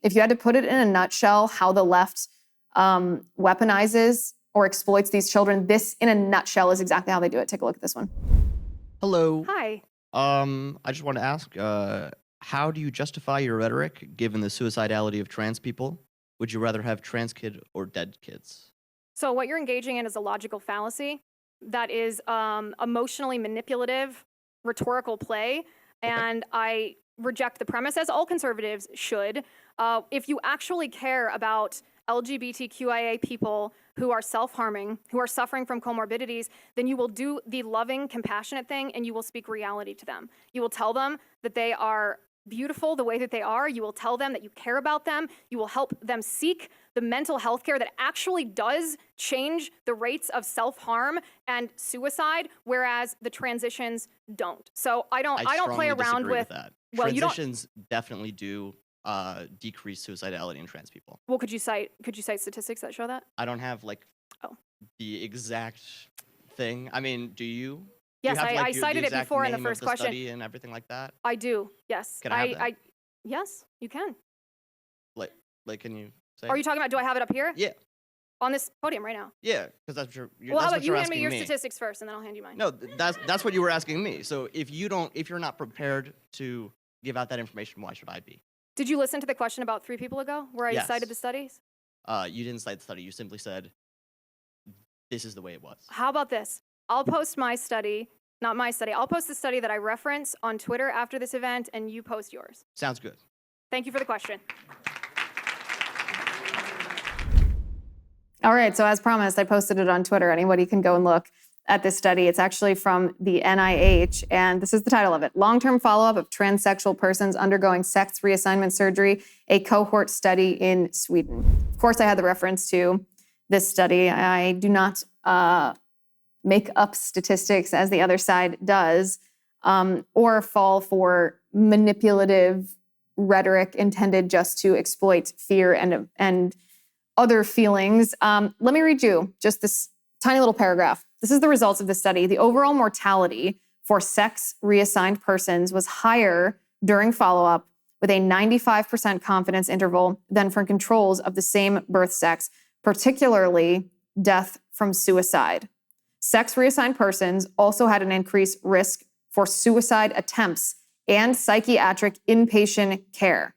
if you had to put it in a nutshell, how the left weaponizes or exploits these children, this in a nutshell is exactly how they do it. Take a look at this one. Hello. Hi. I just want to ask, how do you justify your rhetoric given the suicidality of trans people? Would you rather have trans kid or dead kids? So what you're engaging in is a logical fallacy that is emotionally manipulative, rhetorical play, and I reject the premise, as all conservatives should. If you actually care about LGBTQIA people who are self-harming, who are suffering from comorbidities, then you will do the loving, compassionate thing, and you will speak reality to them. You will tell them that they are beautiful the way that they are. You will tell them that you care about them. You will help them seek the mental health care that actually does change the rates of self-harm and suicide, whereas the transitions don't. So I don't play around with that. Well, Transitions definitely do decrease suicidality in trans people. Well, could you cite statistics that show that? I don't have the exact thing. I mean, do you? Yes, do you have, I cited it before in the first question. Study and everything like that. I do. Yes. Can I have that? Yes, you can. Like, can you say? Are you talking about? Do I have it up here? Yeah. On this podium right now. Yeah, because that's your. Well, how about you hand me your me. statistics first, and then I'll hand you mine. No, that's what you were asking me. So if you're not prepared to give out that information, why should I be? Did you listen to the question about 3 people ago, where I cited the studies? You didn't cite the study. You simply said, "This is the way it was." How about this? I'll post my study. Not my study. I'll post the study that I reference on Twitter after this event, and you post yours. Sounds good. Thank you for the question. All right, so as promised, I posted it on Twitter. Anybody can go and look at this study. It's actually from the NIH, and this is the title of it: Long-Term Follow-Up of Transsexual Persons Undergoing Sex Reassignment Surgery, a Cohort Study in Sweden. Of course, I had the reference to this study. I do not make up statistics as the other side does, or fall for manipulative rhetoric intended just to exploit fear and other feelings. Let me read you just this tiny little paragraph. This is the results of the study. The overall mortality for sex reassigned persons was higher during follow-up with a 95% confidence interval than for controls of the same birth sex, particularly death from suicide. Sex reassigned persons also had an increased risk for suicide attempts and psychiatric inpatient care.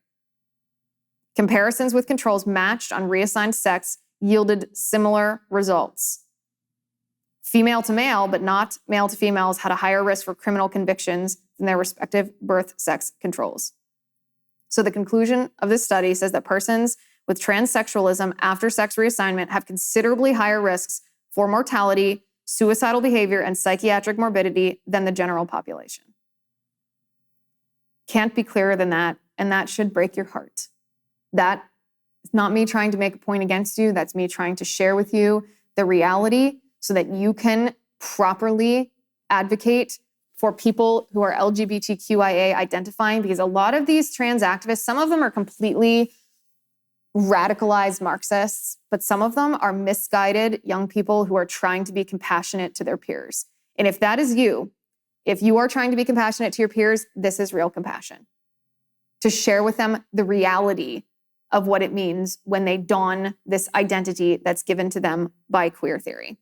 Comparisons with controls matched on reassigned sex yielded similar results. Female to male, but not male to females, had a higher risk for criminal convictions than their respective birth sex controls. So the conclusion of this study says that persons with transsexualism after sex reassignment have considerably higher risks for mortality, suicidal behavior, and psychiatric morbidity than the general population. Can't be clearer than that, and that should break your heart. That is not me trying to make a point against you. That's me trying to share with you the reality so that you can properly advocate for people who are LGBTQIA identifying, because a lot of these trans activists, some of them are completely radicalized Marxists, but some of them are misguided young people who are trying to be compassionate to their peers. And if that is you, if you are trying to be compassionate to your peers, this is real compassion. To share with them the reality of what it means when they don this identity that's given to them by queer theory.